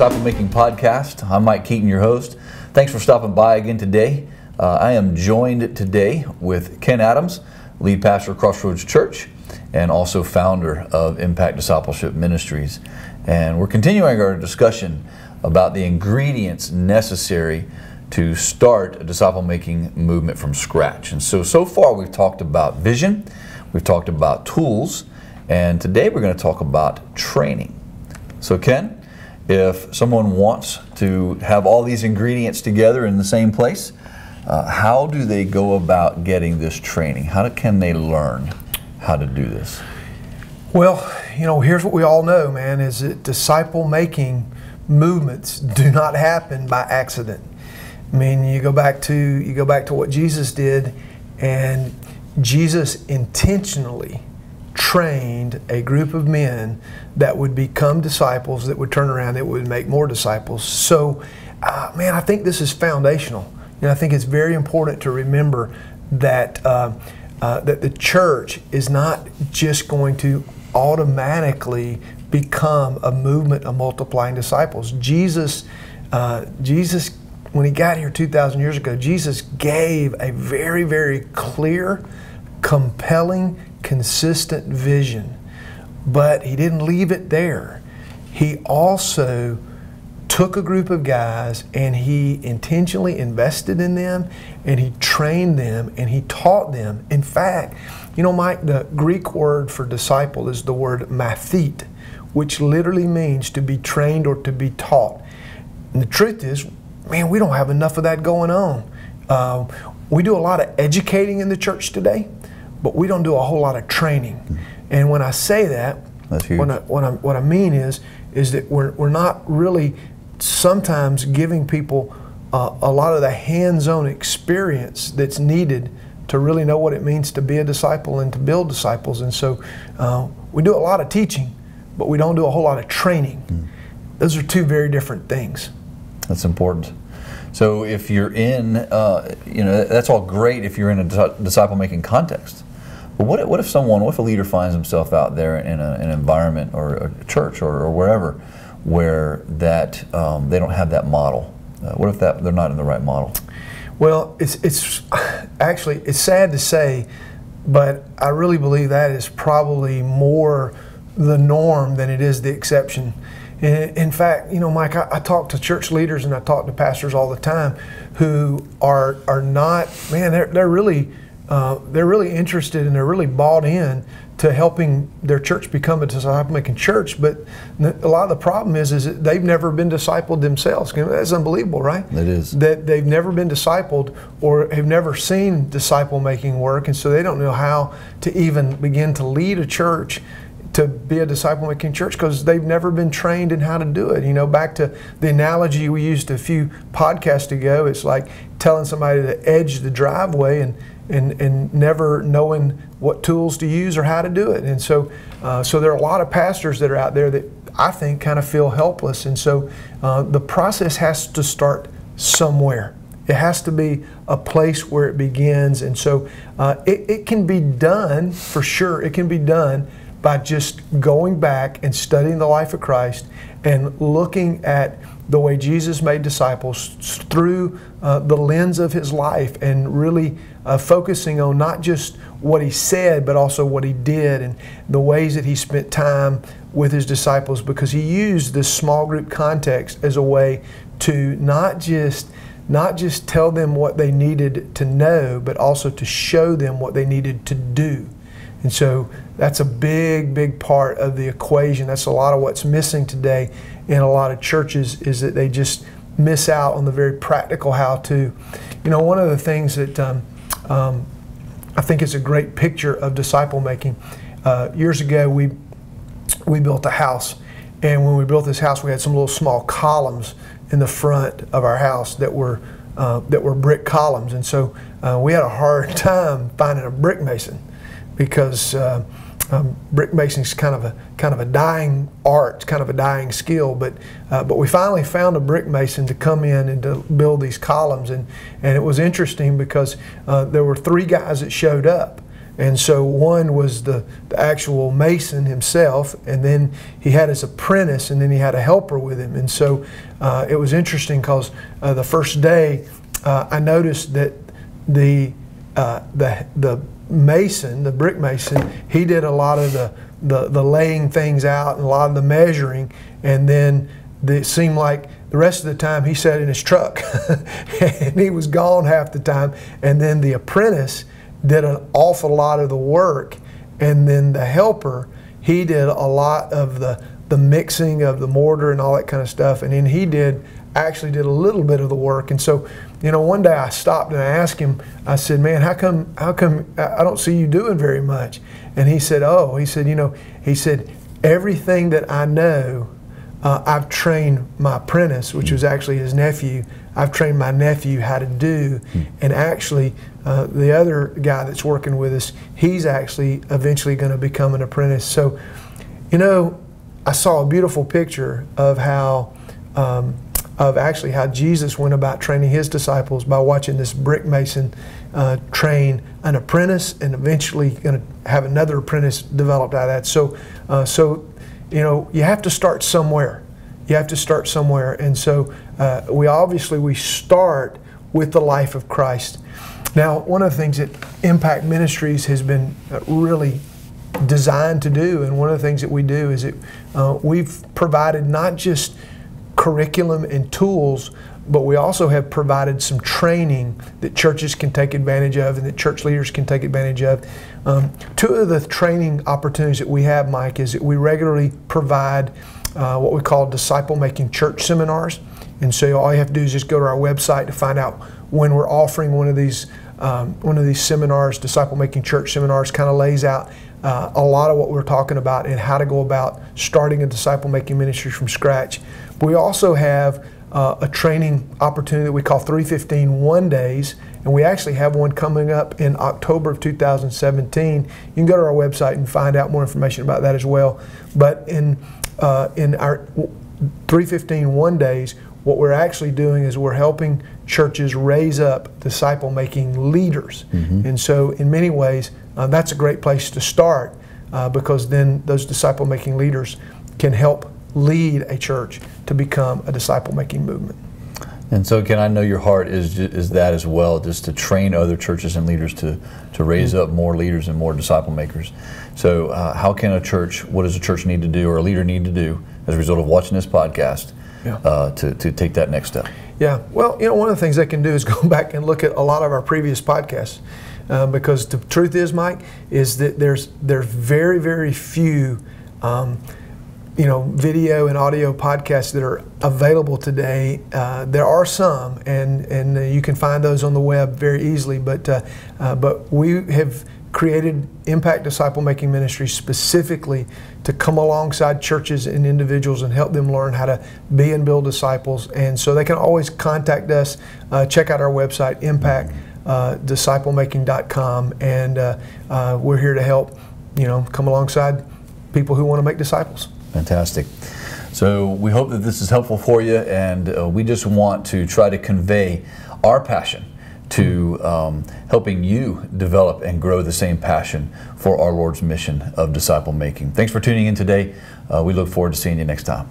Disciple Making Podcast. I'm Mike Keaton, your host. Thanks for stopping by again today. I am joined today with Ken Adams, lead pastor of Crossroads Church and also founder of Impact Discipleship Ministries. And we're continuing our discussion about the ingredients necessary to start a disciple-making movement from scratch. And so far we've talked about vision, we've talked about tools, and today we're going to talk about training. So Ken, if someone wants to have all these ingredients together in the same place, how do they go about getting this training? How can they learn how to do this? Well, here's what we all know, man, is that disciple-making movements do not happen by accident. I mean, you go back to what Jesus did, and Jesus intentionally trained a group of men that would become disciples, that would turn around, that would make more disciples. So, man, I think this is foundational. I think it's very important to remember that that the church is not just going to automatically become a movement of multiplying disciples. Jesus, when he got here 2,000 years ago, Jesus gave a very, very clear, compelling, consistent vision. But he didn't leave it there. He also took a group of guys and he intentionally invested in them, and he trained them and he taught them. In fact, Mike, the Greek word for disciple is the word mathete, which literally means to be trained or to be taught. And the truth is, man, we don't have enough of that going on. We do a lot of educating in the church today, but we don't do a whole lot of training. And when I say that, that's huge. What I mean is that we're not really sometimes giving people a lot of the hands-on experience that's needed to really know what it means to be a disciple and to build disciples. And so we do a lot of teaching, but we don't do a whole lot of training. Those are two very different things. That's important. So if you're in, that's all great if you're in a disciple-making context. But what if a leader finds himself out there in an environment or a church or wherever where that they don't have that model? What if they're not in the right model? Well, it's actually, it's sad to say, but I really believe that is probably more the norm than it is the exception. In fact, Mike, I talk to church leaders and I talk to pastors all the time who are not, man, they're really interested and they're really bought in to helping their church become a disciple-making church. But a lot of the problem is that they've never been discipled themselves. That's unbelievable, right? It is. That they've never been discipled or have never seen disciple-making work, and so they don't know how to even begin to lead a church, to be a disciple-making church, because they've never been trained in how to do it. Back to the analogy we used a few podcasts ago, it's like telling somebody to edge the driveway and never knowing what tools to use or how to do it. And so there are a lot of pastors that are out there that I think kind of feel helpless. And so the process has to start somewhere. It has to be a place where it begins. And so it can be done, for sure, it can be done by just going back and studying the life of Christ and looking at the way Jesus made disciples through the lens of his life, and really focusing on not just what he said, but also what he did and the ways that he spent time with his disciples, because he used this small group context as a way to not just tell them what they needed to know, but also to show them what they needed to do. And so that's a big, big part of the equation. That's a lot of what's missing today in a lot of churches, is that they just miss out on the very practical how-to. One of the things that I think is a great picture of disciple-making, years ago we built a house, and when we built this house we had some little small columns in the front of our house that were brick columns. And so we had a hard time finding a brick mason, because brick mason is kind of a dying art, kind of a dying skill. But we finally found a brick mason to come in and to build these columns, and it was interesting because there were 3 guys that showed up. And so one was the actual mason himself, and then he had his apprentice, and then he had a helper with him. And so it was interesting because the first day I noticed that the mason, the brick mason, he did a lot of the laying things out and a lot of the measuring, and then it seemed like the rest of the time he sat in his truck and he was gone half the time. And then the apprentice did an awful lot of the work, and then the helper, he did a lot of the mixing of the mortar and all that kind of stuff, and then he actually did a little bit of the work. And so, you know, one day I stopped and I asked him, I said, man, how come I don't see you doing very much? And he said, he said, everything that I know, I've trained my apprentice, which was actually his nephew. I've trained my nephew how to do, and actually the other guy that's working with us, he's actually eventually going to become an apprentice. So, you know, I saw a beautiful picture of how how Jesus went about training his disciples by watching this brick mason train an apprentice, and eventually going to have another apprentice developed out of that. So, you know, you have to start somewhere. You have to start somewhere. And so we start with the life of Christ. Now, one of the things that Impact Ministries has been really designed to do, and one of the things that we do is that we've provided not just curriculum and tools, but we also have provided some training that churches can take advantage of and that church leaders can take advantage of. Two of the training opportunities that we have, Mike, is that we regularly provide what we call disciple-making church seminars. And so all you have to do is just go to our website to find out when we're offering one of these seminars. Disciple-making church seminars kind of lays out a lot of what we're talking about and how to go about starting a disciple-making ministry from scratch. But we also have a training opportunity that we call 315 One Days, and we actually have one coming up in October of 2017. You can go to our website and find out more information about that as well. But in our 315 One Days, what we're actually doing is we're helping churches raise up disciple-making leaders. And so in many ways, that's a great place to start because then those disciple-making leaders can help lead a church to become a disciple-making movement. And so, Ken, I know your heart is that as well, just to train other churches and leaders to raise up more leaders and more disciple makers. So how can what does a church need to do, or a leader need to do as a result of watching this podcast to take that next step? Yeah, well, you know, one of the things they can do is go back and look at a lot of our previous podcasts. Because the truth is, Mike, is that there's very, very few video and audio podcasts that are available today. There are some, and you can find those on the web very easily. But we have created Impact Disciple Making Ministries specifically to come alongside churches and individuals and help them learn how to be and build disciples. And so they can always contact us. Check out our website, impactdisciplemaking.com, and we're here to help, come alongside people who want to make disciples. Fantastic. So we hope that this is helpful for you, and we just want to try to convey our passion to helping you develop and grow the same passion for our Lord's mission of disciple making. Thanks for tuning in today. We look forward to seeing you next time.